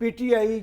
PTI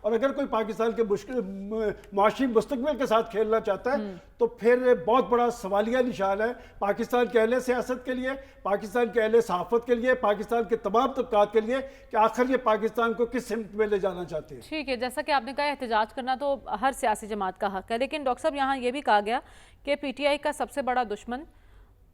اور اگر کوئی پاکستان کے معاشی مستقبل کے ساتھ کھیلنا چاہتا ہے تو پھر بہت بڑا سوالیہ نشان ہے پاکستان کے اہل سیاست کے لیے, پاکستان کے اہل صحافت کے لیے, پاکستان کے تمام طبقات کے لیے, کہ آخر یہ پاکستان کو کس سمت میں لے جانا چاہتے ہیں. ٹھیک ہے, جیسا کہ آپ نے کہا احتجاج کرنا تو ہر سیاسی جماعت کا حق ہے, لیکن ڈاکٹر صاحب یہاں یہ بھی کہا گیا کہ پی ٹی آئی کا سب سے بڑا دشمن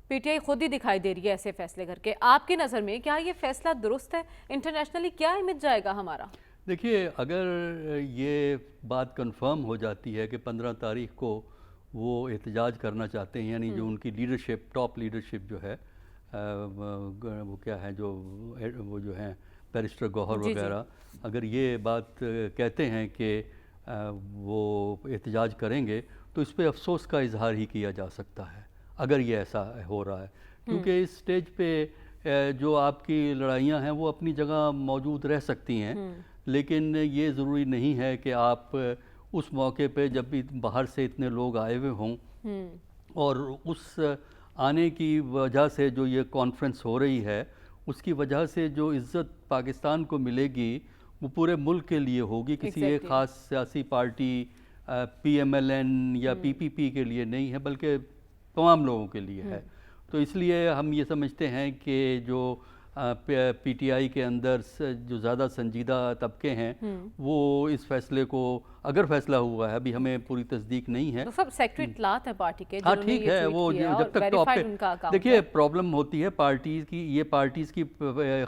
پی ٹی آئی خود ہی دکھائی دے رہی ہے ایسے فیصلے کر کے. آپ کی نظر میں کیا یہ فیصلہ درست ہے؟ انٹرنیشنلی کیا امیج جائے گا ہمارا؟ دیکھیے, اگر یہ بات کنفرم ہو جاتی ہے کہ 15 تاریخ کو وہ احتجاج کرنا چاہتے ہیں, یعنی جو ان کی لیڈرشپ, ٹاپ لیڈرشپ جو ہے, وہ کیا ہے, وہ جو ہیں بیرسٹر گوہر وغیرہ, اگر یہ بات کہتے ہیں کہ وہ احتجاج کریں گے تو اس پہ افسوس کا اظہار ہی کیا جا سکتا ہے اگر یہ ایسا ہو رہا ہے, کیونکہ اس سٹیج پہ جو آپ کی لڑائیاں ہیں وہ اپنی جگہ موجود رہ سکتی ہیں, لیکن یہ ضروری نہیں ہے کہ آپ اس موقع پہ جب بھی باہر سے اتنے لوگ آئے ہوئے ہوں اور اس آنے کی وجہ سے جو یہ کانفرنس ہو رہی ہے اس کی وجہ سے جو عزت پاکستان کو ملے گی وہ پورے ملک کے لیے ہوگی, کسی ایک خاص سیاسی party P M L N یا پی پی پی کے لیے نہیں ہے بلکہ تمام لوگوں کے لیے ہے. تو اس لیے ہم یہ سمجھتے ہیں کہ جو پی ٹی آئی کے اندر جو زیادہ سنجیدہ طبقے ہیں وہ اس فیصلے کو, اگر فیصلہ ہوا ہے, ابھی ہمیں پوری تصدیق نہیں ہے, تو سب سیکٹری اطلاعات ہیں پارٹی کے, ہاں ٹھیک ہے, وہ جب تک تو دیکھیے پرابلم ہوتی ہے پارٹیز کی, یہ پارٹیز کی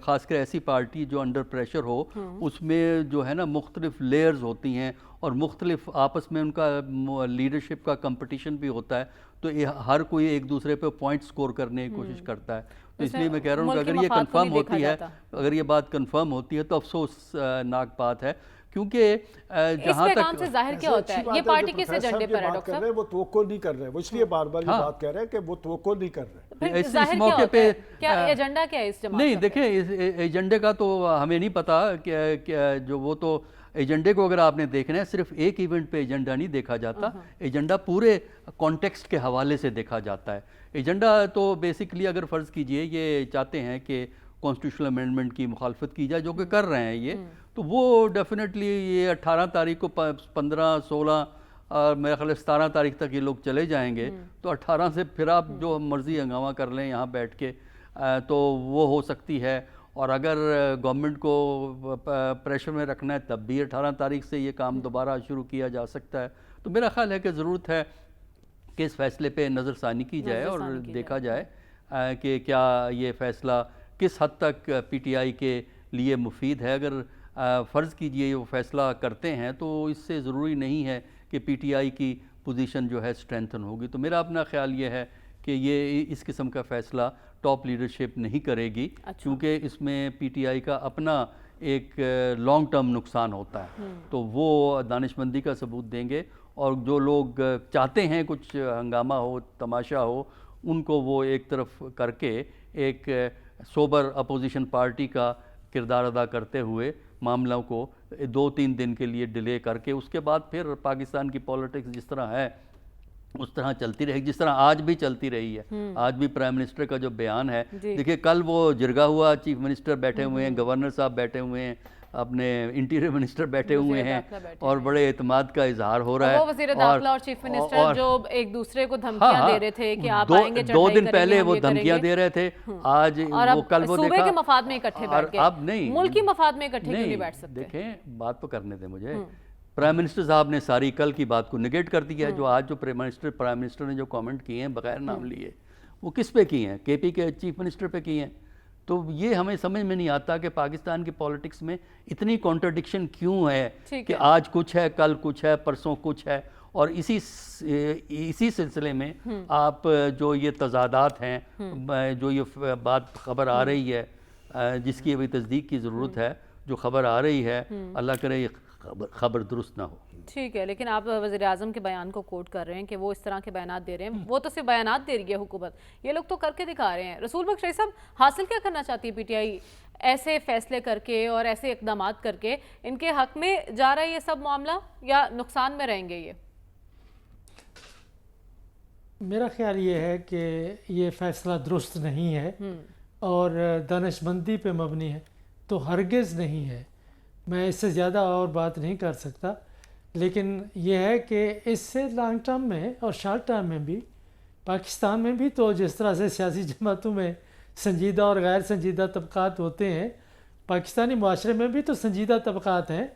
خاص کر ایسی پارٹی جو انڈر پریشر ہو, اس میں جو ہے نا مختلف لیئرز ہوتی ہیں اور مختلف آپس میں ان کا لیڈرشپ کا کمپٹیشن بھی ہوتا ہے, تو ہر کوئی ایک دوسرے پہ پوائنٹ سکور کرنے کی کوشش کرتا ہے. تو اس لیے میں کہہ رہا ہوں کہ اگر یہ کنفرم ہوتی ہے, اگر یہ بات کنفرم ہوتی ہے تو افسوس ناک بات ہے, کیونکہ جہاں تک ظاہر کیا ہوتا ہے یہ پارٹی کس ایجنڈے پر ہے ڈاکٹر صاحب, وہ توقع نہیں کر رہے, وہ اس لیے بار بار یہ بات کہہ رہے ہیں کہ وہ توقع نہیں کر رہے. اس موقع پہ کیا ایجنڈا کیا ہے اس جماعت؟ نہیں دیکھیں, اس ایجنڈے کا تو ہمیں نہیں پتا کہ جو وہ تو ایجنڈے کو اگر آپ نے دیکھنا ہے صرف ایک ایونٹ پہ ایجنڈا نہیں دیکھا جاتا, ایجنڈا پورے کانٹیکسٹ کے حوالے سے دیکھا جاتا ہے. ایجنڈا تو بیسکلی اگر فرض کیجئے یہ چاہتے ہیں کہ کانسٹیٹیوشنل امینڈمنٹ کی مخالفت کی جائے, جو کہ کر رہے ہیں یہ, تو وہ ڈیفینیٹلی یہ 18 تاریخ کو 15 16 اور میرے خیال 17 تاریخ تک یہ لوگ چلے جائیں گے, تو 18 سے پھر آپ جو مرضی ہنگامہ کر لیں یہاں بیٹھ کے, تو وہ ہو سکتی ہے. اور اگر گورنمنٹ کو پریشر میں رکھنا ہے تب بھی 18 تاریخ سے یہ کام دوبارہ شروع کیا جا سکتا ہے. تو میرا خیال ہے کہ ضرورت ہے کہ اس فیصلے پہ نظر ثانی کی جائے اور دیکھا جائے کہ کیا یہ فیصلہ کس حد تک پی ٹی آئی کے لیے مفید ہے. اگر فرض کیجئے وہ فیصلہ کرتے ہیں تو اس سے ضروری نہیں ہے کہ پی ٹی آئی کی پوزیشن جو ہے اسٹرینتھن ہوگی. تو میرا اپنا خیال یہ ہے کہ یہ اس قسم کا فیصلہ ٹاپ لیڈرشپ نہیں کرے گی, کیونکہ اس میں پی ٹی آئی کا اپنا ایک لانگ ٹرم نقصان ہوتا ہے. تو وہ دانش مندی کا ثبوت دیں گے, اور جو لوگ چاہتے ہیں کچھ ہنگامہ ہو, تماشا ہو, ان کو وہ ایک طرف کر کے ایک سوبر اپوزیشن پارٹی کا کردار ادا کرتے ہوئے معاملوں کو 2-3 دن کے لیے ڈیلے کر کے اس کے بعد پھر پاکستان کی پولیٹکس جس طرح ہے اس طرح چلتی رہے گی, جس طرح آج بھی چلتی رہی ہے. آج بھی پرائم منسٹر کا جو بیان ہے, دیکھیے کل وہ جرگا ہوا, چیف منسٹر بیٹھے ہوئے ہیں, گورنر صاحب بیٹھے ہوئے ہیں, اپنے انٹیریئر منسٹر بیٹھے ہوئے ہیں, اور بڑے اعتماد کا اظہار ہو رہا ہے. وہ وزیر داخلہ اور چیف منسٹر جو ایک دوسرے کو دھمکیاں دے رہے تھے کہ آپ آئیں گے, 2 دن پہلے وہ دھمکیاں دے رہے تھے, آج وہ کل وہ صوبے کے مفاد میں اکٹھے بیٹھ گئے, اب نہیں ملک کی مفاد میں اکٹھے کیوں نہیں بیٹھ سکتے؟ دیکھیں بات تو کرنے دیں مجھے. پرائم منسٹر صاحب نے ساری کل کی بات کو نگیٹ کر دیا ہے. جو آج جو پرائم منسٹر نے جو کامنٹ کیے ہیں بغیر نام لیے, وہ کس پہ کیے ہیں؟ کے پی کے چیف منسٹر پہ کیے ہیں. تو یہ ہمیں سمجھ میں نہیں آتا کہ پاکستان کی پولیٹکس میں اتنی کانٹرڈکشن کیوں ہے کہ آج کچھ ہے, کل کچھ ہے, پرسوں کچھ ہے. اور اسی سلسلے میں آپ جو یہ تضادات ہیں, جو یہ بات خبر آ رہی ہے جس کی ابھی تصدیق کی ضرورت ہے, جو خبر آ رہی ہے, اللہ کرے یہ خبر درست نہ ہو. ٹھیک ہے, لیکن آپ وزیر اعظم کے بیان کو کوٹ کر رہے ہیں کہ وہ اس طرح کے بیانات دے رہے ہیں. وہ تو صرف بیانات دے رہی ہے حکومت, یہ لوگ تو کر کے دکھا رہے ہیں. رسول بخش صاحب, حاصل کیا کرنا چاہتی ہے پی ٹی آئی ایسے فیصلے کر کے اور ایسے اقدامات کر کے؟ ان کے حق میں جا رہا ہے یہ سب معاملہ یا نقصان میں رہیں گے یہ؟ میرا خیال یہ ہے کہ یہ فیصلہ درست نہیں ہے اور دانش مندی پہ مبنی ہے, تو ہرگز نہیں ہے. میں اس سے زیادہ اور بات نہیں کر سکتا، لیکن یہ ہے کہ اس سے لانگ ٹرم میں اور شارٹ ٹرم میں بھی پاکستان میں بھی تو جس طرح سے سیاسی جماعتوں میں سنجیدہ اور غیر سنجیدہ طبقات ہوتے ہیں، پاکستانی معاشرے میں بھی تو سنجیدہ طبقات ہیں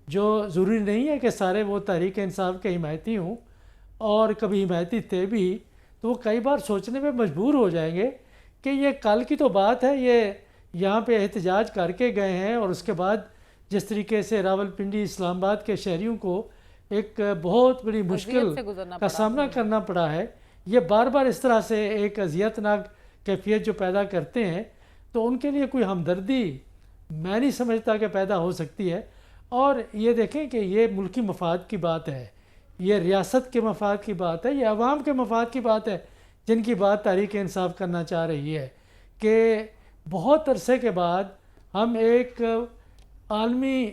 جو ضروری نہیں ہے کہ سارے وہ تحریک انصاف کے حمایتی ہوں، اور کبھی حمایتی تھے بھی تو وہ کئی بار سوچنے میں مجبور ہو جائیں گے کہ یہ کل کی تو بات ہے، یہ یہاں پہ احتجاج کر کے گئے ہیں اور اس کے بعد جس طریقے سے راولپنڈی اسلام آباد کے شہریوں کو ایک بہت بڑی مشکل کا سامنا کرنا پڑا ہے، یہ بار بار اس طرح سے ایک اذیت ناک کیفیت جو پیدا کرتے ہیں، تو ان کے لیے کوئی ہمدردی میں نہیں سمجھتا کہ پیدا ہو سکتی ہے۔ اور یہ دیکھیں کہ یہ ملکی مفاد کی بات ہے، یہ ریاست کے مفاد کی بات ہے، یہ عوام کے مفاد کی بات ہے، جن کی بات تحریک انصاف کرنا چاہ رہی ہے کہ بہت عرصے کے بعد ہم ایک عالمی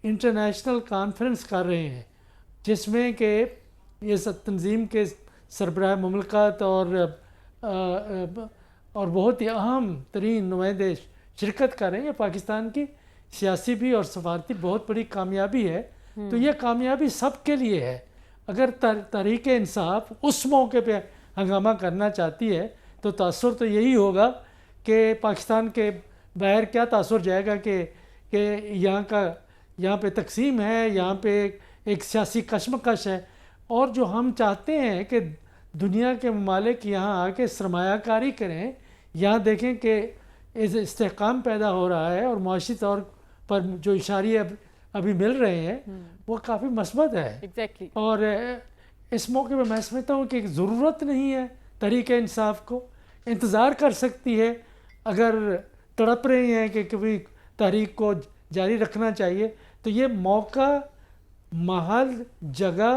انٹرنیشنل کانفرنس کر رہے ہیں جس میں کہ یہ تنظیم کے سربراہ مملکت اور بہت ہی اہم ترین نمائندے شرکت کر رہے ہیں۔ یہ پاکستان کی سیاسی بھی اور سفارتی بہت بڑی کامیابی ہے، تو یہ کامیابی سب کے لیے ہے۔ اگر تحریک انصاف اس موقع پہ ہنگامہ کرنا چاہتی ہے تو تاثر تو یہی ہوگا کہ پاکستان کے باہر کیا تاثر جائے گا کہ یہاں پہ تقسیم ہے، یہاں پہ ایک سیاسی کشمکش ہے، اور جو ہم چاہتے ہیں کہ دنیا کے ممالک یہاں آ کے سرمایہ کاری کریں، یہاں دیکھیں کہ استحکام پیدا ہو رہا ہے اور معاشی طور پر جو اشاریے ابھی مل رہے ہیں وہ کافی مثبت ہے۔ اور اس موقع پہ میں سمجھتا ہوں کہ ضرورت نہیں ہے تحریک انصاف کو، انتظار کر سکتی ہے، اگر تڑپ رہے ہیں کہ کبھی تحریک کو جاری رکھنا چاہیے تو یہ موقع، محل، جگہ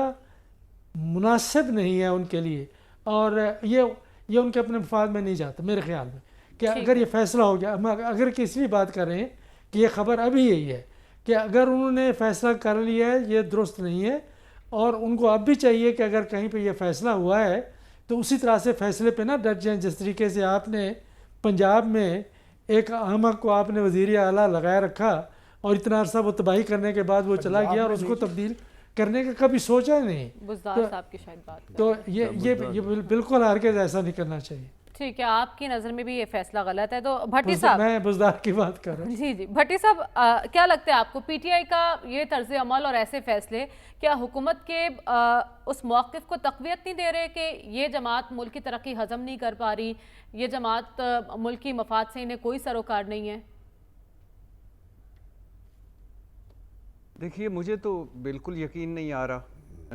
مناسب نہیں ہے ان کے لیے، اور یہ ان کے اپنے مفاد میں نہیں جاتا میرے خیال میں، کہ اگر یہ فیصلہ ہو گیا، ہم اگر کس لیے بات کر رہے ہیں کہ یہ خبر ابھی یہی ہے کہ اگر انہوں نے فیصلہ کر لیا ہے یہ درست نہیں ہے، اور ان کو اب بھی چاہیے کہ اگر کہیں پہ یہ فیصلہ ہوا ہے تو اسی طرح سے فیصلے پہ نہ ڈٹ جائیں، جس طریقے سے آپ نے پنجاب میں ایک احمق کو آپ نے وزیر اعلیٰ لگائے رکھا اور اتنا عرصہ وہ تباہی کرنے کے بعد وہ چلا گیا اور اس کو تبدیل کرنے کا کبھی سوچا نہیں۔ بزدار صاحب کی شاید بات تو یہ بالکل ہرگز ایسا نہیں کرنا چاہیے۔ ٹھیک ہے، آپ کی نظر میں بھی یہ فیصلہ غلط ہے، تو بھٹی صاحب، میں بزدار کی بات کر رہا ہوں۔ جی بھٹی صاحب، کیا لگتا ہے آپ کو پی ٹی آئی کا یہ طرز عمل اور ایسے فیصلے کیا حکومت کے اس موقف کو تقویت نہیں دے رہے کہ یہ جماعت ملک کی ترقی ہضم نہیں کر پا رہی، یہ جماعت ملکی مفاد سے انہیں کوئی سروکار نہیں ہے؟ دیکھیے، مجھے تو بالکل یقین نہیں آ رہا،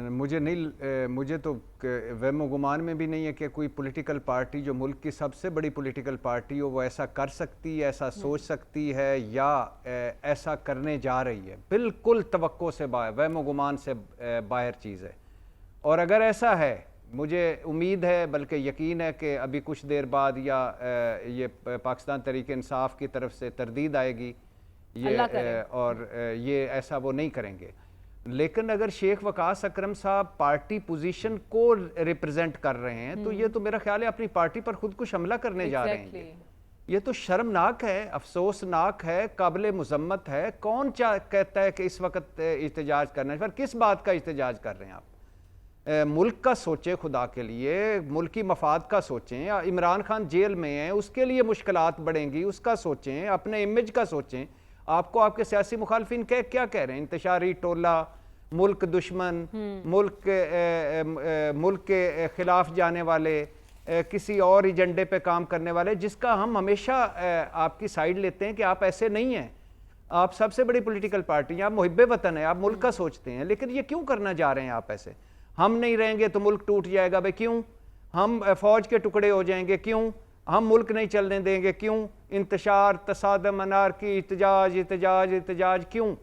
مجھے تو وہم و گمان میں بھی نہیں ہے کہ کوئی پولیٹیکل پارٹی جو ملک کی سب سے بڑی پولیٹیکل پارٹی ہو وہ ایسا کر سکتی ہے، ایسا سوچ سکتی ہے یا ایسا کرنے جا رہی ہے۔ بالکل توقع سے باہر، وہم و گمان سے باہر چیز ہے، اور اگر ایسا ہے مجھے امید ہے بلکہ یقین ہے کہ ابھی کچھ دیر بعد یا یہ پاکستان تحریک انصاف کی طرف سے تردید آئے گی اور یہ ایسا وہ نہیں کریں گے۔ لیکن اگر شیخ وقاص اکرم صاحب پارٹی پوزیشن کو ریپرزینٹ کر رہے ہیں تو یہ تو میرا خیال ہے اپنی پارٹی پر خود کش حملہ کرنے جا رہے ہیں۔ یہ تو شرمناک ہے، افسوسناک ہے، قابل مذمت ہے۔ کون کہتا ہے کہ اس وقت احتجاج کرنا ہے؟ پر کس بات کا احتجاج کر رہے ہیں آپ؟ ملک کا سوچیں، خدا کے لیے ملکی مفاد کا سوچیں۔ عمران خان جیل میں ہیں، اس کے لیے مشکلات بڑھیں گی، اس کا سوچیں، اپنے امیج کا سوچیں۔ آپ کو آپ کے سیاسی مخالفین کیا کہہ رہے ہیں؟ انتشاری ٹولہ، ملک دشمن، ملک کے خلاف جانے والے، کسی اور ایجنڈے پہ کام کرنے والے، جس کا ہم ہمیشہ آپ کی سائیڈ لیتے ہیں کہ آپ ایسے نہیں ہیں۔ آپ سب سے بڑی پولیٹیکل پارٹی ہیں، آپ محب وطن ہیں، آپ ملک کا سوچتے ہیں، لیکن یہ کیوں کرنا جا رہے ہیں آپ ایسے؟ ہم نہیں رہیں گے تو ملک ٹوٹ جائے گا، بھائی کیوں؟ ہم فوج کے ٹکڑے ہو جائیں گے، کیوں؟ ہم ملک نہیں چلنے دیں گے، کیوں؟ انتشار، تصادم، انارکی، احتجاج، کیوں؟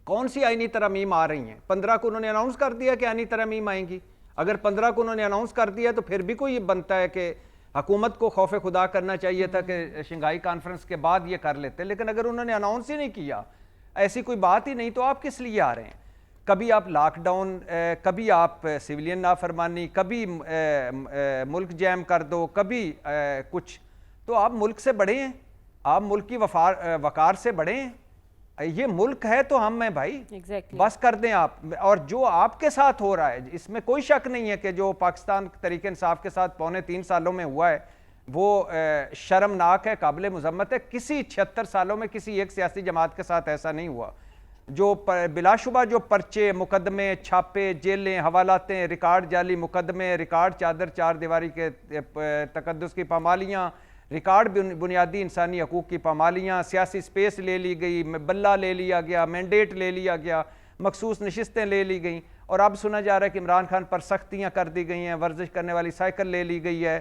کون سی آئینی ترامیم آ رہی ہیں؟ 15 کو انہوں نے اناؤنس کر دیا کہ آئینی ترامیم آئیں گی۔ اگر 15 کو انہوں نے اناؤنس کر دیا تو پھر بھی کوئی بنتا ہے کہ حکومت کو خوف خدا کرنا چاہیے تھا کہ شنگھائی کانفرنس کے بعد یہ کر لیتے، لیکن اگر انہوں نے اناؤنس ہی نہیں کیا، ایسی کوئی بات ہی نہیں، تو آپ کس لیے آ رہے ہیں؟ کبھی آپ لاک ڈاؤن، کبھی آپ سویلین نافرمانی، کبھی ملک جیم کر دو، کبھی کچھ، تو آپ ملک سے بڑے ہیں، آپ ملک کی وقار سے بڑے ہیں۔ یہ ملک ہے تو ہم ہیں بھائی. Exactly. بس کر دیں آپ. اور جو آپ کے ساتھ ہو رہا ہے اس میں کوئی شک نہیں ہے کہ جو پاکستان تحریک انصاف کے ساتھ 3.25 سالوں میں ہوا ہے وہ شرمناک ہے, قابل مذمت ہے. کسی 76 سالوں میں کسی ایک سیاسی جماعت کے ساتھ ایسا نہیں ہوا. جو بلا شبہ جو پرچے, مقدمے, چھاپے, جیلیں, حوالاتیں, ریکارڈ جعلی مقدمے, ریکارڈ چادر چار دیواری کے تقدس کی پامالیاں, ریکارڈ بنیادی انسانی حقوق کی پامالیاں, سیاسی سپیس لے لی گئی, بلہ لے لیا گیا, مینڈیٹ لے لیا گیا, مخصوص نشستیں لے لی گئیں, اور اب سنا جا رہا ہے کہ عمران خان پر سختیاں کر دی گئی ہیں, ورزش کرنے والی سائیکل لے لی گئی ہے,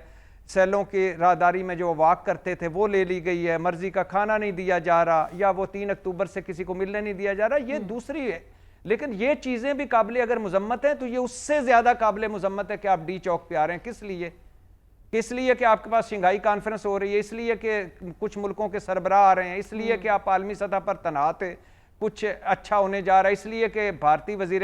سیلوں کی راہداری میں جو واک کرتے تھے وہ لے لی گئی ہے, مرضی کا کھانا نہیں دیا جا رہا, یا وہ 3 اکتوبر سے کسی کو ملنے نہیں دیا جا رہا. یہ دوسری ہے. لیکن یہ چیزیں بھی قابل اگر مذمت ہیں تو یہ اس سے زیادہ قابل مذمت ہے کہ آپ ڈی چوک پہ آ رہے ہیں. کس لیے؟ اس لیے کہ آپ کے پاس شنگھائی کانفرنس ہو رہی ہے, اس لیے کہ کچھ ملکوں کے سربراہ آ رہے ہیں, اس لیے کہ آپ عالمی سطح پر تنہا تھے, کچھ اچھا ہونے جا رہا ہے, اس لیے کہ بھارتی وزیر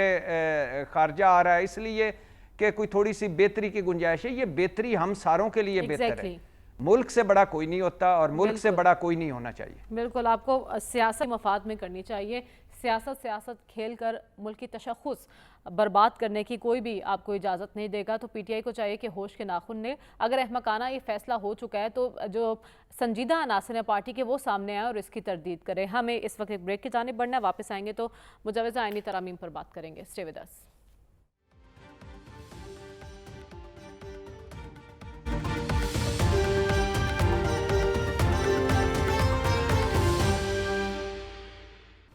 خارجہ آ رہا ہے, اس لیے کہ کوئی تھوڑی سی بہتری کی گنجائش ہے. یہ بہتری ہم ساروں کے لیے بہتر ہے. ملک سے بڑا کوئی نہیں ہوتا اور ملک سے بڑا کوئی نہیں ہونا چاہیے. بالکل, آپ کو سیاست مفاد میں کرنی چاہیے. سیاست کھیل کر ملک کی تشخص برباد کرنے کی کوئی بھی آپ کو اجازت نہیں دے گا. تو پی ٹی آئی کو چاہیے کہ ہوش کے ناخن لے. اگر احمقانہ یہ فیصلہ ہو چکا ہے تو جو سنجیدہ عناصر ہیں پارٹی کے وہ سامنے آئے اور اس کی تردید کریں. ہمیں اس وقت ایک بریک کی جانب بڑھنا ہے, واپس آئیں گے تو مجوزہ آئینی ترامیم پر بات کریں گے. Stay with us.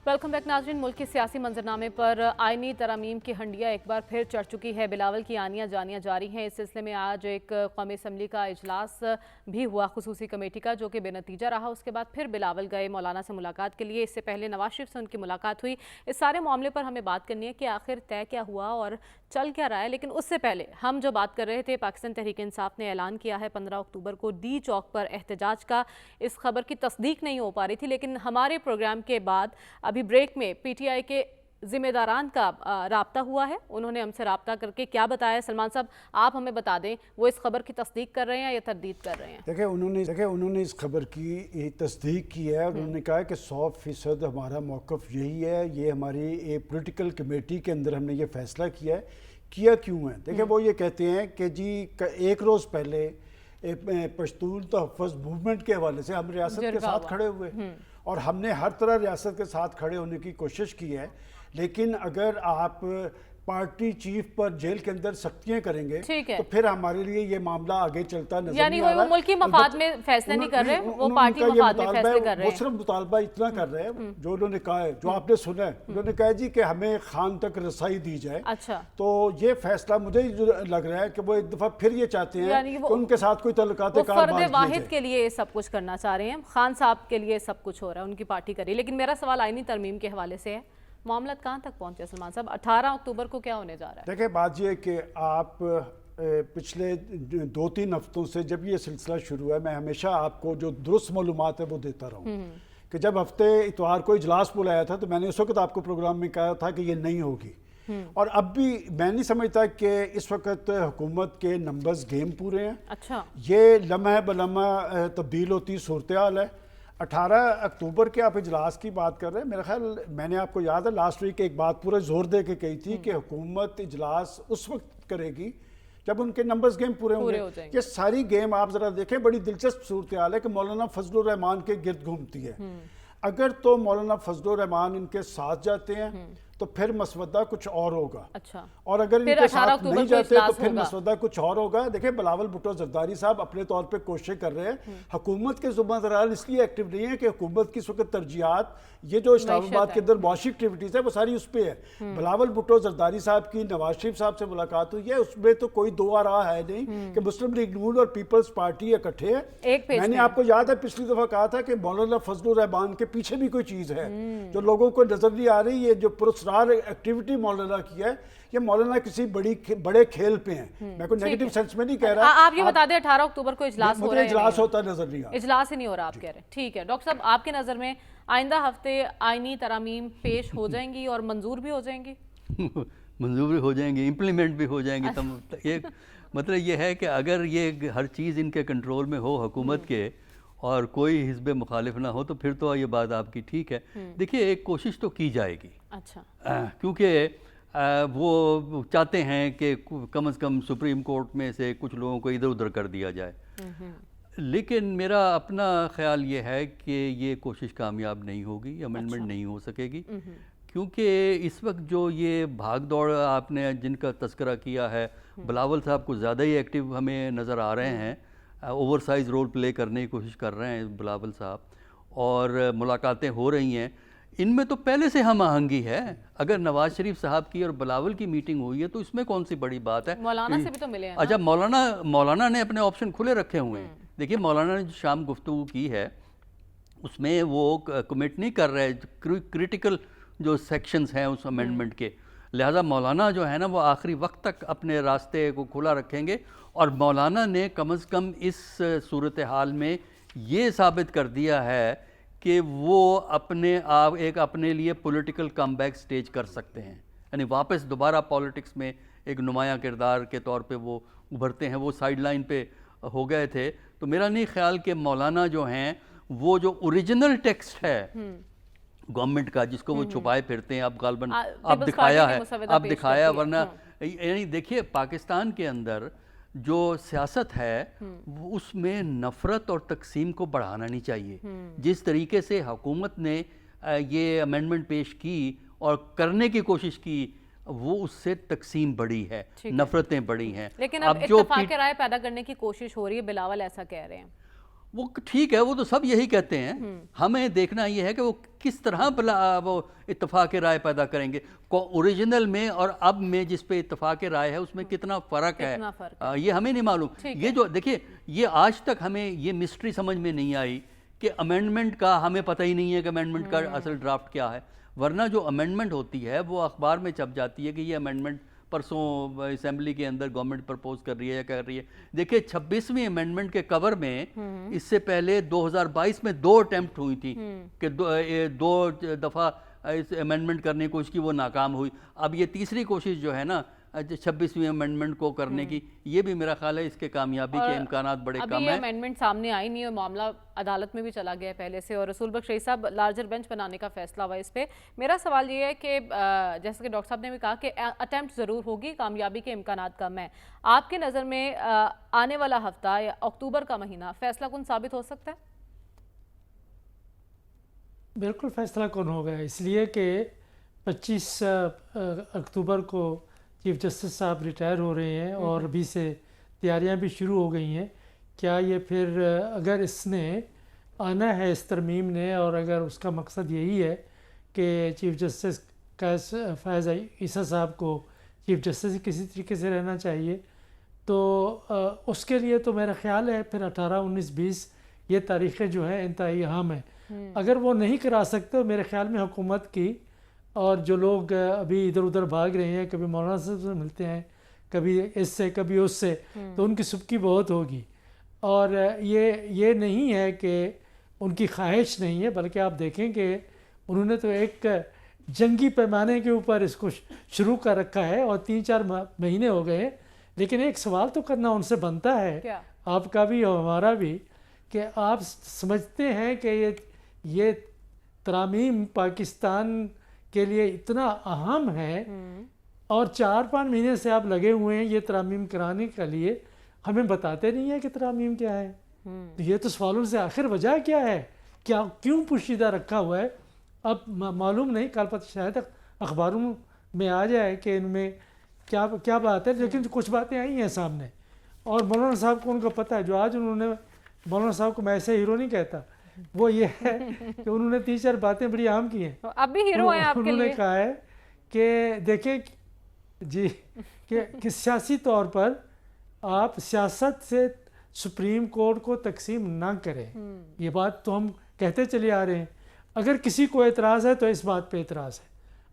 Welcome back ناظرین. ملک کے سیاسی منظرنامے پر آئینی ترامیم کی ہنڈیا ایک بار پھر چڑھ چکی ہے. بلاول کی آنیاں جانیاں جاری ہیں. اس سلسلے میں آج ایک قومی اسمبلی کا اجلاس بھی ہوا خصوصی کمیٹی کا, جو کہ بے نتیجہ رہا. اس کے بعد پھر بلاول گئے مولانا سے ملاقات کے لیے. اس سے پہلے نواز شریف سے ان کی ملاقات ہوئی. اس سارے معاملے پر ہمیں بات کرنی ہے کہ آخر طے کیا ہوا اور چل کیا رہا ہے. لیکن اس سے پہلے ہم جو بات کر رہے تھے, پاکستان تحریک انصاف نے اعلان کیا ہے 15 اکتوبر کو ڈی چوک پر احتجاج کا. اس خبر کی تصدیق نہیں ہو پا رہی تھی, لیکن ہمارے پروگرام کے بعد ابھی بریک میں پی ٹی آئی کے ذمہ داران کا رابطہ ہوا ہے. انہوں نے ہم سے رابطہ کر کے کیا بتایا؟ سلمان صاحب آپ ہمیں بتا دیں, وہ اس خبر کی تصدیق کر رہے ہیں یا تردید کر رہے ہیں؟ دیکھیں انہوں نے اس خبر کی تصدیق کی ہے, اور انہوں نے کہا کہ 100% ہمارا موقف یہی ہے. یہ ہماری پولیٹیکل کمیٹی کے اندر ہم نے یہ فیصلہ کیا ہے. کیا کیوں ہے؟ دیکھیں وہ یہ کہتے ہیں کہ جی ایک روز پہلے پشتون تحفظ موومنٹ کے حوالے سے ہم ریاست کے ساتھ کھڑے ہوئے, اور ہم نے ہر طرح ریاست کے ساتھ کھڑے ہونے کی کوشش کی ہے. لیکن اگر آپ پارٹی چیف پر جیل کے اندر سختیاں کریں گے تو پھر ہمارے لیے یہ معاملہ آگے چلتا نظر نہیں آ رہا. یعنی وہ ملکی مفاد میں فیصلے نہیں کر رہے, وہ پارٹی مفاد میں فیصلے کر رہے ہیں. وہ صرف مطالبہ اتنا کر رہے ہیں جو انہوں نے کہا ہے, جو آپ نے سنا ہے. انہوں نے کہا جی کہ ہمیں خان تک رسائی دی جائے. اچھا, تو یہ فیصلہ مجھے لگ رہا ہے کہ وہ ایک دفعہ پھر یہ چاہتے ہیں کہ ان کے ساتھ کوئی تعلقات کار فرد واحد کے لیے سب کچھ کرنا چاہ رہے ہیں. خان صاحب کے لیے سب کچھ ہو رہا ہے, ان کی پارٹی کر رہی ہے. لیکن میرا سوال آئینی ترمیم کے حوالے سے ہے, معاملات کہاں تک پہنچے سلمان صاحب؟ 18 اکتوبر کو کیا ہونے جا رہا ہے؟ دیکھیں بات یہ ہے کہ آپ پچھلے 2-3 ہفتوں سے جب یہ سلسلہ شروع ہے, میں ہمیشہ آپ کو جو درست معلومات ہے وہ دیتا رہا ہوں کہ جب ہفتے اتوار کو اجلاس بلایا تھا تو میں نے اس وقت آپ کو پروگرام میں کہا تھا کہ یہ نہیں ہوگی. اور اب بھی میں نہیں سمجھتا کہ اس وقت حکومت کے نمبرز گیم پورے ہیں. اچھا, یہ لمحہ بلمحہ تبدیل ہوتی صورتحال ہے. 18 اکتوبر کے آپ اجلاس کی بات کر رہے ہیں, میرا خیال میں نے آپ کو یاد ہے لاسٹ ویک ایک بات پورا زور دے کے کہی تھی کہ حکومت اجلاس اس وقت کرے گی جب ان کے نمبرز گیم پورے ہوں گے. یہ ساری گیم آپ ذرا دیکھیں, بڑی دلچسپ صورتحال ہے کہ مولانا فضل الرحمان کے گرد گھومتی ہے. اگر تو مولانا فضل الرحمان ان کے ساتھ جاتے ہیں تو پھر مسودہ کچھ اور ہوگا. اچھا, اور اگر ان کے ساتھ نہیں جاتے تو پھر مسودہ کچھ اور ہوگا. دیکھیں بلاول بھٹو زرداری صاحب اپنے طور پہ کوششیں کر رہے ہیں. حکومت کے ذمہ داران اس لیے ایکٹیو نہیں ہے کہ حکومت کی اس وقت ترجیحات یہ جو اسلام آباد کے اندر معاشی ایکٹیویٹیز ہے وہ ساری اس پہ ہے. بلاول بھٹو زرداری صاحب کی نواز شریف صاحب سے ملاقات ہوئی ہے, اس میں تو کوئی دو راہ ہے نہیں کہ مسلم لیگ نون اور پیپلز پارٹی اکٹھے ہیں. میں نے آپ کو یاد ہے پچھلی دفعہ کہا تھا کہ مولانا فضل الرحمان کے پیچھے بھی کوئی چیز ہے جو لوگوں کو نظر نہیں آ رہی. یہ جو پراسرار ایکٹیویٹی مولانا کی ہے, یہ مولانا کسی بڑے کھیل پہ ہیں. میں کوئی نیگیٹو سینس میں نہیں کہہ رہا. آپ یہ بتا دیں 18 اکتوبر کو اجلاس ہو رہا ہے؟ اجلاس ہوتا نظر نہیں آ رہا. اجلاس ہی نہیں ہو رہا آپ کہہ رہے ہیں. ٹھیک ہے ڈاکٹر صاحب, آپ کے نظر میں آئندہ ہفتے آئینی ترامیم پیش ہو جائیں گی اور منظور بھی ہو جائیں گی؟ منظور بھی ہو جائیں گی, امپلیمنٹ بھی ہو جائیں گی. مطلب یہ ہے کہ اگر یہ ہر چیز ان کے کنٹرول میں ہو حکومت کے, اور کوئی حزب مخالف نہ ہو تو پھر تو یہ بات آپ کی ٹھیک ہے. دیکھیے ایک کوشش تو کی جائے گی. اچھا. کیونکہ وہ چاہتے ہیں کہ کم از کم سپریم کورٹ میں سے کچھ لوگوں کو ادھر ادھر کر دیا جائے. لیکن میرا اپنا خیال یہ ہے کہ یہ کوشش کامیاب نہیں ہوگی, امینڈمنٹ نہیں ہو سکے گی, کیونکہ اس وقت جو یہ بھاگ دوڑ آپ نے جن کا تذکرہ کیا ہے, بلاول صاحب کو زیادہ ہی ایکٹیو ہمیں نظر آ رہے ہیں, اوور سائز رول پلے کرنے کی کوشش کر رہے ہیں بلاول صاحب, اور ملاقاتیں ہو رہی ہیں. ان میں تو پہلے سے ہم آہنگی ہے. اگر نواز شریف صاحب کی اور بلاول کی میٹنگ ہوئی ہے تو اس میں کون سی بڑی بات ہے. مولانا سے بھی تو ملے ہیں. اچھا, مولانا نے اپنے آپشن کھلے رکھے ہوئے ہیں. دیکھیے مولانا نے جو شام گفتگو کی ہے اس میں وہ کمٹ نہیں کر رہے کریٹیکل جو سیکشنز ہیں اس امینڈمنٹ کے, لہذا مولانا جو ہے نا وہ آخری وقت تک اپنے راستے کو کھلا رکھیں گے. اور مولانا نے کم از کم اس صورتحال میں یہ ثابت کر دیا ہے کہ وہ اپنے لیے پولیٹیکل کم بیک سٹیج کر سکتے ہیں, یعنی واپس دوبارہ پالیٹکس میں ایک نمایاں کردار کے طور پہ وہ ابھرتے ہیں. وہ سائیڈ لائن پہ ہو گئے تھے. تو میرا نہیں خیال کہ مولانا جو ہیں وہ جو اوریجنل ٹیکسٹ ہے گورنمنٹ کا جس کو وہ چھپائے پھرتے ہیں, اب غالباً اب دکھایا ورنہ یعنی دیکھیے پاکستان کے اندر جو سیاست ہے اس میں نفرت اور تقسیم کو بڑھانا نہیں چاہیے. جس طریقے سے حکومت نے یہ امینڈمنٹ پیش کی اور کرنے کی کوشش کی وہ اس سے تقسیم بڑی ہے, نفرتیں بڑی ہیں. لیکن اب اتفاق رائے پیدا کرنے کی کوشش ہو رہی ہے, بلاول ایسا کہہ رہے ہیں. وہ ٹھیک ہے, وہ تو سب یہی کہتے ہیں. ہمیں دیکھنا یہ ہے کہ وہ کس طرح وہ اتفاق رائے پیدا کریں گے. اوریجنل میں اور اب میں جس پہ اتفاق رائے ہے اس میں کتنا فرق ہے یہ ہمیں نہیں معلوم. یہ جو دیکھیے یہ آج تک ہمیں یہ مسٹری سمجھ میں نہیں آئی کہ امینڈمنٹ کا ہمیں پتہ ہی نہیں ہے کہ امینڈمنٹ کا اصل ڈرافٹ کیا ہے. ورنہ جو امینڈمنٹ ہوتی ہے وہ اخبار میں چھپ جاتی ہے کہ یہ امینڈمنٹ پرسوں اسمبلی کے اندر گورنمنٹ پرپوز کر رہی ہے یا کر رہی ہے. دیکھیں 26ویں امینڈمنٹ کے کور میں اس سے پہلے 2022 میں 2 اٹیمپٹ ہوئی تھی کہ 2 دفعہ اس امینڈمنٹ کرنے کی کوشش کی, وہ ناکام ہوئی. اب یہ تیسری کوشش جو ہے نا 26ویں امینڈمنٹ کو کرنے کی, یہ بھی میرا خیال ہے اس کے کامیابی کے امکانات بڑے کم ہیں. ابھی یہ امینڈمنٹ سامنے آئی نہیں اور معاملہ عدالت میں بھی چلا گیا ہے پہلے سے, اور رسول بخش رئیس صاحب لارجر بینچ بنانے کا فیصلہ ہوا اس پہ. میرا سوال یہ ہے کہ جیسے کہ ڈاکٹر صاحب نے بھی کہا کہ اٹیمپٹ ضرور ہوگی, کامیابی کے امکانات کم ہیں. آپ کے نظر میں آنے والا ہفتہ یا اکتوبر کا مہینہ فیصلہ کن ثابت ہو سکتا ہے؟ بالکل فیصلہ کن ہوگا, اس لیے کہ 25 اکتوبر کو چیف جسٹس صاحب ریٹائر ہو رہے ہیں اور ابھی سے تیاریاں بھی شروع ہو گئی ہیں. کیا یہ پھر اگر اس نے آنا ہے اس ترمیم نے, اور اگر اس کا مقصد یہی ہے کہ چیف جسٹس فیض عیسیٰ صاحب کو چیف جسٹس کسی طریقے سے رہنا چاہیے, تو اس کے لیے تو میرا خیال ہے پھر 18, 19, 20 یہ تاریخیں جو ہیں انتہائی اہم ہیں. اگر وہ نہیں کرا سکتے تو میرے خیال میں حکومت کی اور جو لوگ ابھی ادھر ادھر بھاگ رہے ہیں, کبھی مولانا صاحب سے ملتے ہیں, کبھی اس سے کبھی اس سے, تو ان کی سبکی بہت ہوگی. اور یہ نہیں ہے کہ ان کی خواہش نہیں ہے, بلکہ آپ دیکھیں کہ انہوں نے تو ایک جنگی پیمانے کے اوپر اس کو شروع کر رکھا ہے اور 3-4 مہینے ہو گئے. لیکن ایک سوال تو کرنا ان سے بنتا ہے, آپ کا بھی اور ہمارا بھی, کہ آپ سمجھتے ہیں کہ یہ ترامیم پاکستان کے لیے اتنا اہم ہے اور 4-5 مہینے سے آپ لگے ہوئے ہیں یہ ترامیم کرانے کے لیے, ہمیں بتاتے نہیں ہیں کہ ترامیم کیا ہے. یہ تو سوالوں سے آخر وجہ کیا ہے, کیوں پوشیدہ رکھا ہوا ہے, اب معلوم نہیں, کل پتہ شاید اخباروں میں آ جائے کہ ان میں کیا بات ہے. لیکن کچھ باتیں آئی ہیں سامنے, اور مولانا صاحب کو ان کا پتہ ہے, جو آج انہوں نے, مولانا صاحب کو میں ایسے ہیرو نہیں کہتا, وہ یہ ہے کہ انہوں نے 3-4 باتیں بڑی عام کی ہیں. اب بھی ہیرو ہیں آپ کے لیے. انہوں نے کہا ہے کہ دیکھیں جی کہ سیاسی طور پر آپ سیاست سے سپریم کورٹ کو تقسیم نہ کریں. یہ بات تو ہم کہتے چلے آ رہے ہیں. اگر کسی کو اعتراض ہے تو اس بات پہ اعتراض ہے,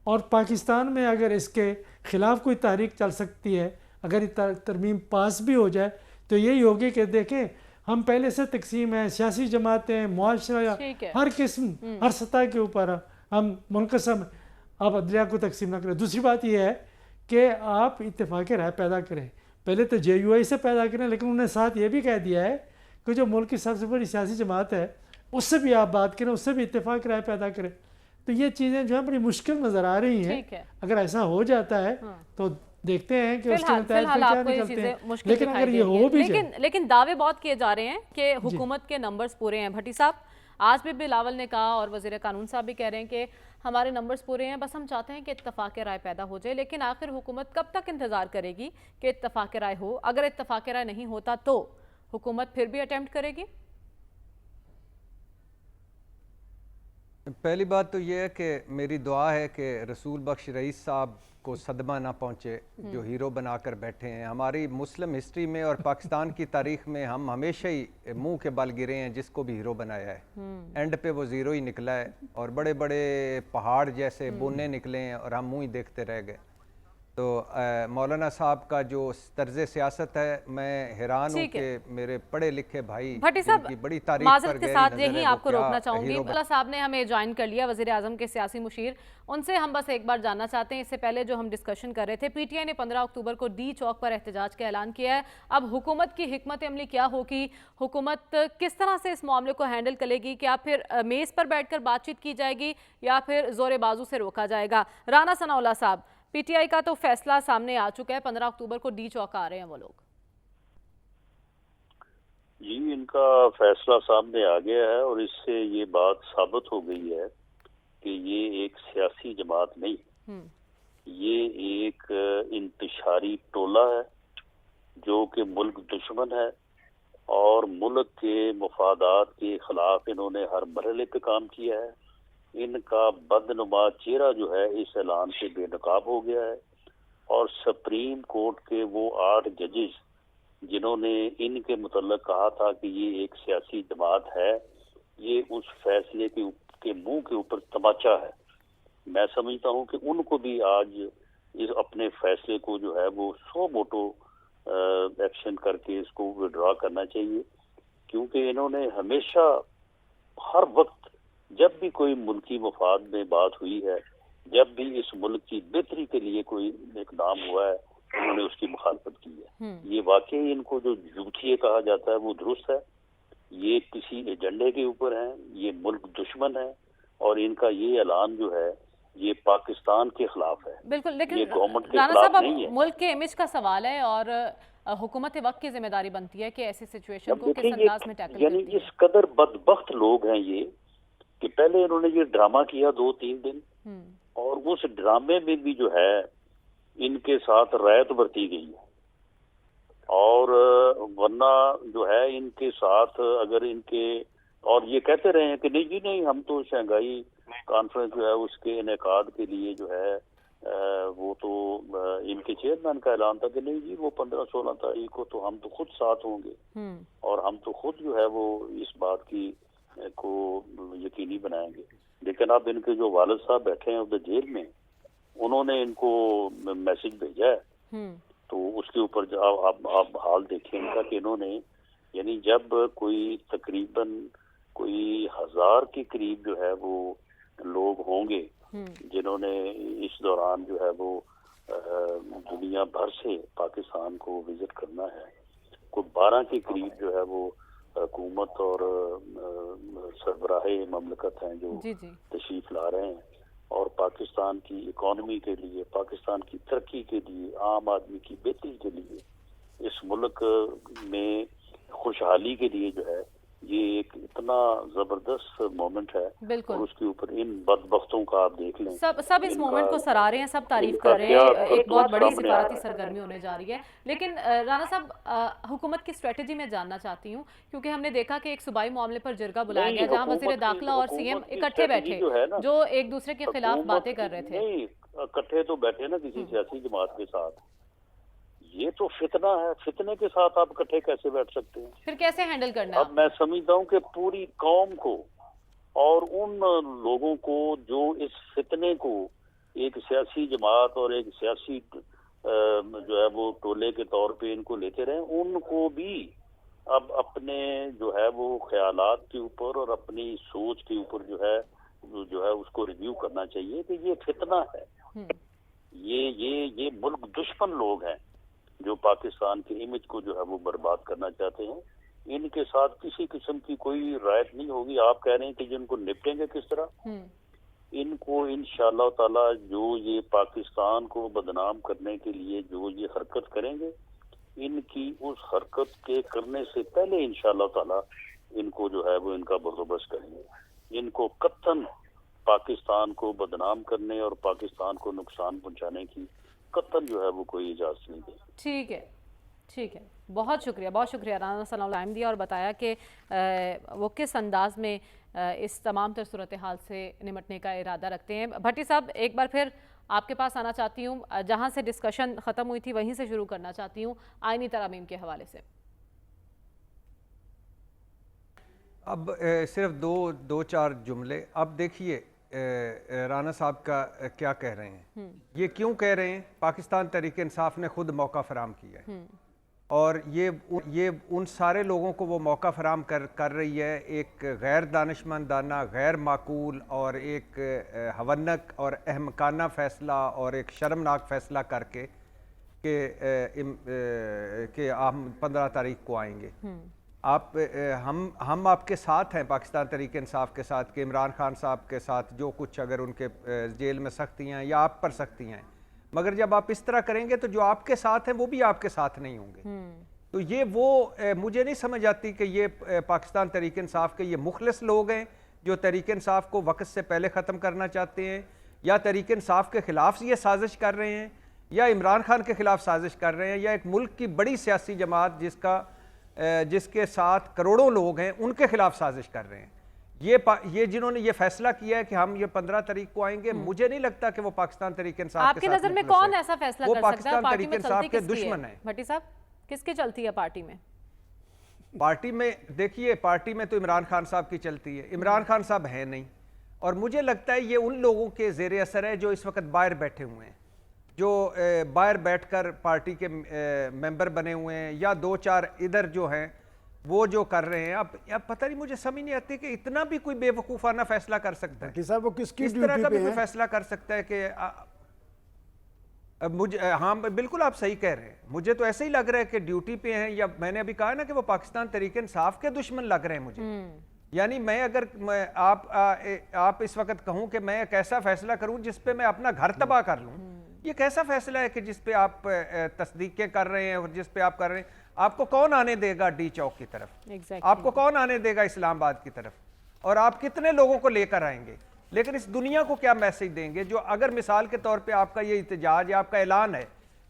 اور پاکستان میں اگر اس کے خلاف کوئی تحریک چل سکتی ہے, اگر یہ ترمیم پاس بھی ہو جائے تو یہی ہوگی کہ دیکھیں ہم پہلے سے تقسیم ہیں, سیاسی جماعتیں, معاشرہ, ہر قسم, ہر سطح کے اوپر ہم منقسم, آپ عدلیہ کو تقسیم نہ کریں. دوسری بات یہ ہے کہ آپ اتفاق رائے پیدا کریں, پہلے تو JUI سے پیدا کریں, لیکن انہوں نے ساتھ یہ بھی کہہ دیا ہے کہ جو ملک کی سب سے بڑی سیاسی جماعت ہے اس سے بھی آپ بات کریں, اس سے بھی اتفاق رائے پیدا کریں. تو یہ چیزیں جو ہیں بڑی مشکل نظر آ رہی ہیں. اگر ایسا ہو جاتا ہے تو دیکھتے ہیں کہ اس کے نتائج پہ کیا نکلتے ہیں. لیکن اگر یہ ہو بھی جائے, لیکن دعوے بہت کیے جا رہے ہیں کہ حکومت کے نمبرز پورے ہیں. بھٹی صاحب, آج بھی بلاول نے کہا اور وزیر قانون صاحب بھی کہہ رہے ہیں کہ ہمارے نمبرز پورے ہیں, بس ہم چاہتے ہیں کہ اتفاق رائے پیدا ہو جائے. لیکن آخر حکومت کب تک انتظار کرے گی کہ اتفاق رائے ہو؟ اگر اتفاق رائے نہیں ہوتا تو حکومت پھر بھی اٹیمپٹ کرے گی؟ پہلی بات تو یہ ہے کہ میری دعا ہے کہ رسول بخش رئیس صاحب کو صدمہ نہ پہنچے جو ہیرو بنا کر بیٹھے ہیں. ہماری مسلم ہسٹری میں اور پاکستان کی تاریخ میں ہم ہمیشہ ہی منہ کے بل گرے ہیں جس کو بھی ہیرو بنایا ہے. اینڈ پہ وہ زیرو ہی نکلا ہے اور بڑے بڑے پہاڑ جیسے بونے نکلے ہیں اور ہم منہ ہی دیکھتے رہ گئے. تو مولانا صاحب کا جو طرز سیاست ہے, میں حیران ہوں کہ میرے پڑھے لکھے بھائی بھٹی صاحب, کی بڑی تاریخ پر معذرت کے ساتھ یہی آپ کو روکنا چاہوں گی. مولانا صاحب نے ہمیں جوائن کر لیا, وزیر اعظم کے سیاسی مشیر. ان سے ہم بس ایک بار جاننا چاہتے ہیں, اس سے پہلے جو ہم ڈسکشن کر رہے تھے, پی ٹی آئی نے 15 اکتوبر کو ڈی چوک پر احتجاج کا اعلان کیا ہے. اب حکومت کی حکمت عملی کیا ہوگی؟ حکومت کس طرح سے اس معاملے کو ہینڈل کرے گی؟ کیا پھر میز پر بیٹھ کر بات چیت کی جائے گی یا پھر زور بازو سے روکا جائے گا؟ رانا ثناء اللہ صاحب, پی ٹی آئی کا تو فیصلہ سامنے آ چکا ہے, 15 اکتوبر کو ڈی چوک آ رہے ہیں وہ لوگ. جی, ان کا فیصلہ سامنے آ گیا ہے اور اس سے یہ بات ثابت ہو گئی ہے کہ یہ ایک سیاسی جماعت نہیں, یہ ایک انتشاری ٹولہ ہے جو کہ ملک دشمن ہے اور ملک کے مفادات کے خلاف انہوں نے ہر مرحلے پہ کام کیا ہے. ان کا بدنما چہرہ جو ہے اس اعلان سے بے نقاب ہو گیا ہے اور سپریم کورٹ کے وہ 8 ججز جنہوں نے ان کے متعلق کہا تھا کہ یہ ایک سیاسی جماعت ہے, یہ اس فیصلے کے منہ کے اوپر تماچا ہے. میں سمجھتا ہوں کہ ان کو بھی آج اس اپنے فیصلے کو جو ہے وہ سو موٹو ایکشن کر کے اس کو وڈرا کرنا چاہیے, کیونکہ انہوں نے ہمیشہ ہر وقت جب بھی کوئی ملکی مفاد میں بات ہوئی ہے, جب بھی اس ملک کی بہتری کے لیے کوئی اقدام ہوا ہے, انہوں نے اس کی مخالفت کی ہے. یہ واقعی ان کو جو جھوٹیے کہا جاتا ہے وہ درست ہے. یہ کسی ایجنڈے کے اوپر ہیں, یہ ملک دشمن ہے اور ان کا یہ اعلان جو ہے یہ پاکستان کے خلاف ہے. بالکل, لیکن یہ گورنمنٹ کے رانا خلاف صاحب نہیں ہے. ملک کے امیج کا سوال ہے اور حکومت وقت کی ذمہ داری بنتی ہے کہ ایسی سچویشن کو کس انداز میں ٹیکل یعنی کرتی ہے. اس قدر بدبخت لوگ ہیں یہ کہ پہلے انہوں نے یہ ڈرامہ کیا 2-3 دن اور اس ڈرامے میں بھی جو ہے ان کے ساتھ رعایت برتی گئی ہے, اور ورنہ جو ہے ان کے ساتھ اگر ان کے اور یہ کہتے رہے ہیں کہ نہیں جی نہیں, ہم تو شنگھائی کانفرنس جو ہے اس کے انعقاد کے لیے جو ہے وہ تو ان کے چیئرمین کا اعلان تھا کہ نہیں جی وہ 15-16 تاریخ کو تو ہم تو خود ساتھ ہوں گے اور ہم تو خود جو ہے وہ اس بات کی کو یقینی بنائیں گے. لیکن اب ان کے جو والد صاحب بیٹھے ہیں ادھر جیل میں, انہوں نے ان کو میسج بھیجا ہے, تو اس کے اوپر آپ حال دیکھیں ان کا کہ انہوں نے یعنی جب کوئی تقریباً کوئی 1000 کے قریب جو ہے وہ لوگ ہوں گے جنہوں نے اس دوران جو ہے وہ دنیا بھر سے پاکستان کو وزٹ کرنا ہے, کوئی 12 کے قریب جو ہے وہ حکومت اور سربراہ مملکت ہیں جو تشریف لا رہے ہیں, اور پاکستان کی اکانومی کے لیے, پاکستان کی ترقی کے لیے, عام آدمی کی بہتری کے لیے, اس ملک میں خوشحالی کے لیے جو ہے یہ ایک اتنا زبردست مومنٹ ہے. بالکل, اور اس کے اوپر ان بدبختوں کا آپ دیکھ لیں, سب اس مومنٹ کو سراہ رہے ہیں, سب تعریف کر رہے ہیں, ایک بہت بڑی سفارتی سرگرمی ہونے جا رہی ہے. لیکن رانا صاحب حکومت کی اسٹریٹجی میں جاننا چاہتی ہوں, کیونکہ ہم نے دیکھا کہ ایک صوبائی معاملے پر جرگہ بلایا گیا جہاں وزیر داخلہ اور سی ایم اکٹھے بیٹھے جو ایک دوسرے کے خلاف باتیں کر رہے تھے. نہیں اکٹھے تو بیٹھے نا کسی سیاسی جماعت کے ساتھ, یہ تو فتنہ ہے, فتنے کے ساتھ آپ اکٹھے کیسے بیٹھ سکتے ہیں؟ پھر کیسے ہینڈل کرنا ہے؟ اب میں سمجھتا ہوں کہ پوری قوم کو اور ان لوگوں کو جو اس فتنے کو ایک سیاسی جماعت اور ایک سیاسی جو ہے وہ ٹولے کے طور پہ ان کو لیتے رہے, ان کو بھی اب اپنے جو ہے وہ خیالات کے اوپر اور اپنی سوچ کے اوپر جو ہے اس کو ریویو کرنا چاہیے کہ یہ فتنہ ہے, یہ ملک دشمن لوگ ہیں جو پاکستان کے امیج کو جو ہے وہ برباد کرنا چاہتے ہیں. ان کے ساتھ کسی قسم کی کوئی رعایت نہیں ہوگی. آپ کہہ رہے ہیں کہ جن کو نپٹیں گے کس طرح؟ ان کو انشاءاللہ تعالی جو یہ پاکستان کو بدنام کرنے کے لیے جو یہ حرکت کریں گے، ان کی اس حرکت کے کرنے سے پہلے انشاءاللہ تعالی ان کو جو ہے وہ ان کا بندوبست کریں گے. ان کو قطعاً پاکستان کو بدنام کرنے اور پاکستان کو نقصان پہنچانے کی قطعاً جو ہے وہ کوئی اجازت نہیں دے. ٹھیک ہے، ٹھیک ہے، بہت شکریہ رانا ثناءاللہ ٹائم دیا اور بتایا کہ وہ کس انداز میں اس تمام تر صورتحال سے نمٹنے کا ارادہ رکھتے ہیں. بھٹی صاحب ایک بار پھر آپ کے پاس آنا چاہتی ہوں، جہاں سے ڈسکشن ختم ہوئی تھی وہیں سے شروع کرنا چاہتی ہوں آئینی ترامیم کے حوالے سے. اب صرف دو چار جملے. اب دیکھیے رانا صاحب کا کیا کہہ رہے ہیں. یہ کیوں کہہ رہے ہیں؟ پاکستان تحریک انصاف نے خود موقع فراہم کیا ہے اور یہ ان سارے لوگوں کو وہ موقع فراہم کر رہی ہے ایک غیر دانشمندانہ، غیر معقول اور ایک ہونک اور احمقانہ فیصلہ اور ایک شرمناک فیصلہ کر کے کہ ہم 15 تاریخ کو آئیں گے. ہم آپ کے ساتھ ہیں، پاکستان تحریک انصاف کے ساتھ، کہ عمران خان صاحب کے ساتھ جو کچھ اگر ان کے جیل میں سختی ہیں یا آپ پر سختی ہیں، مگر جب آپ اس طرح کریں گے تو جو آپ کے ساتھ ہیں وہ بھی آپ کے ساتھ نہیں ہوں گے. تو یہ وہ مجھے نہیں سمجھ آتی کہ یہ پاکستان تحریک انصاف کے یہ مخلص لوگ ہیں جو تحریک انصاف کو وقت سے پہلے ختم کرنا چاہتے ہیں، یا تحریک انصاف کے خلاف یہ سازش کر رہے ہیں، یا عمران خان کے خلاف سازش کر رہے ہیں، یا ایک ملک کی بڑی سیاسی جماعت جس کے ساتھ کروڑوں لوگ ہیں ان کے خلاف سازش کر رہے ہیں. یہ جنہوں نے یہ فیصلہ کیا ہے کہ ہم یہ 15 تاریخ کو آئیں گے، مجھے نہیں لگتا کہ وہ پاکستان تحریک انصاف آپ کی نظر میں کون ایسا فیصلہ وہ کر سکتا ہے؟ پاکستان پارٹی تحریک میں انصاف چلتی کے کس کی دشمن ہے ہیں. بھٹی صاحب کس کی چلتی ہے پارٹی میں؟ پارٹی میں دیکھیے، پارٹی میں تو عمران خان صاحب کی چلتی ہے. عمران خان صاحب ہیں نہیں، اور مجھے لگتا ہے یہ ان لوگوں کے زیر اثر ہے جو اس وقت باہر بیٹھے ہوئے ہیں، جو باہر بیٹھ کر پارٹی کے ممبر بنے ہوئے ہیں، یا دو چار ادھر جو ہیں وہ جو کر رہے ہیں. اب پتہ نہیں، مجھے سمجھ نہیں آتی کہ اتنا بھی کوئی بے وقوفانہ فیصلہ کر سکتا ہے. صاحب وہ کس کی اس طرح ڈیوٹی کا بھی پہ کوئی ہیں؟ فیصلہ کر سکتا ہے کہ ہاں بالکل آپ صحیح کہہ رہے ہیں. مجھے تو ایسے ہی لگ رہا ہے کہ ڈیوٹی پہ ہیں، یا میں نے ابھی کہا نا کہ وہ پاکستان تحریک انصاف کے دشمن لگ رہے ہیں مجھے. یعنی میں اگر آپ اس وقت کہوں کہ میں ایک ایسا فیصلہ کروں جس پہ میں اپنا گھر تباہ کر لوں، یہ کیسا فیصلہ ہے کہ جس پہ آپ تصدیقیں کر رہے ہیں اور جس پہ آپ کر رہے ہیں؟ آپ کو کون آنے دے گا ڈی چوک کی طرف؟ آپ کو کون آنے دے گا اسلام آباد کی طرف؟ اور آپ کتنے لوگوں کو لے کر آئیں گے؟ لیکن اس دنیا کو کیا میسج دیں گے؟ جو اگر مثال کے طور پہ آپ کا یہ احتجاج یا آپ کا اعلان ہے،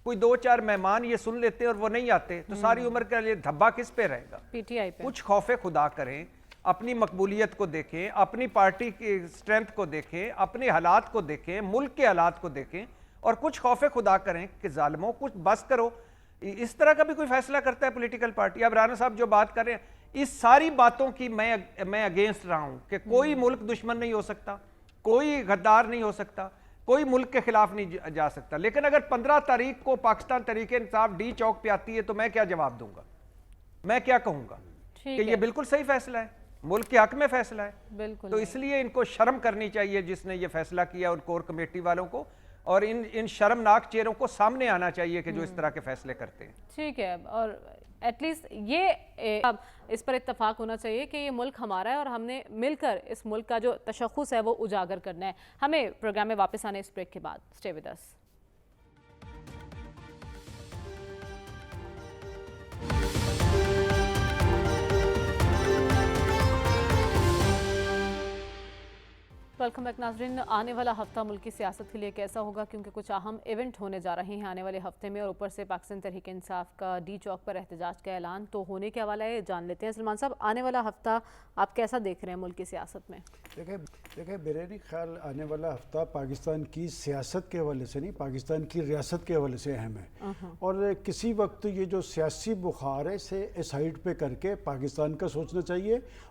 کوئی دو چار مہمان یہ سن لیتے اور وہ نہیں آتے تو ساری عمر کے لیے دھبا کس پہ رہے گا؟ پی ٹی آئی پہ. کچھ خوف خدا کریں، اپنی مقبولیت کو دیکھیں، اپنی پارٹی کی اسٹرینتھ کو دیکھیں، اپنے حالات کو دیکھیں، ملک کے حالات کو دیکھیں، اور کچھ خوف خدا کریں کہ ظالموں کچھ بس کرو. اس طرح کا بھی کوئی فیصلہ کرتا ہے پولیٹیکل پارٹی؟ اب رانا صاحب جو بات کر رہے ہیں، اس ساری باتوں کی میں اگینسٹ رہا ہوں کہ کوئی ملک دشمن نہیں ہو سکتا، کوئی غدار نہیں ہو سکتا، کوئی ملک کے خلاف نہیں جا سکتا. لیکن اگر 15 تاریخ کو پاکستان تحریک انصاف ڈی چوک پہ آتی ہے تو میں کیا جواب دوں گا؟ میں کیا کہوں گا؟ کہ یہ بالکل صحیح فیصلہ ہے، ملک کے حق میں فیصلہ ہے. بالکل. تو اس لیے ان کو شرم کرنی چاہیے جس نے یہ فیصلہ کیا، ان کور کمیٹی والوں کو، اور ان شرمناک چہروں کو سامنے آنا چاہیے کہ جو اس طرح کے فیصلے کرتے ہیں. ٹھیک ہے، اور ایٹ لیسٹ یہ اس پر اتفاق ہونا چاہیے کہ یہ ملک ہمارا ہے اور ہم نے مل کر اس ملک کا جو تشخص ہے وہ اجاگر کرنا ہے. ہمیں پروگرام میں واپس آنے اس بریک کے بعد. Stay with us. Welcome back ناظرین. آنے والا ہفتہ ملک کی سیاست کے لیے کیسا ہوگا، کیونکہ کچھ اہم ایونٹ ہونے جا رہے ہیں آنے والے ہفتے میں، اور اوپر سے پاکستان تحریک انصاف کا ڈی چوک پر احتجاج کا اعلان تو ہونے کے حوالہ ہے. جان لیتے ہیں سلمان صاحب، آنے والا ہفتہ آپ کیسا دیکھ رہے ہیں ملک کی سیاست میں؟ دیکھیں میرے نہیں خیال آنے والا ہفتہ پاکستان کی سیاست کے حوالے سے نہیں، پاکستان کی ریاست کے حوالے سے اہم ہے. اور کسی وقت یہ جو سیاسی بخار ہے اسے سائڈ پہ کر کے پاکستان کا سوچنا چاہیے.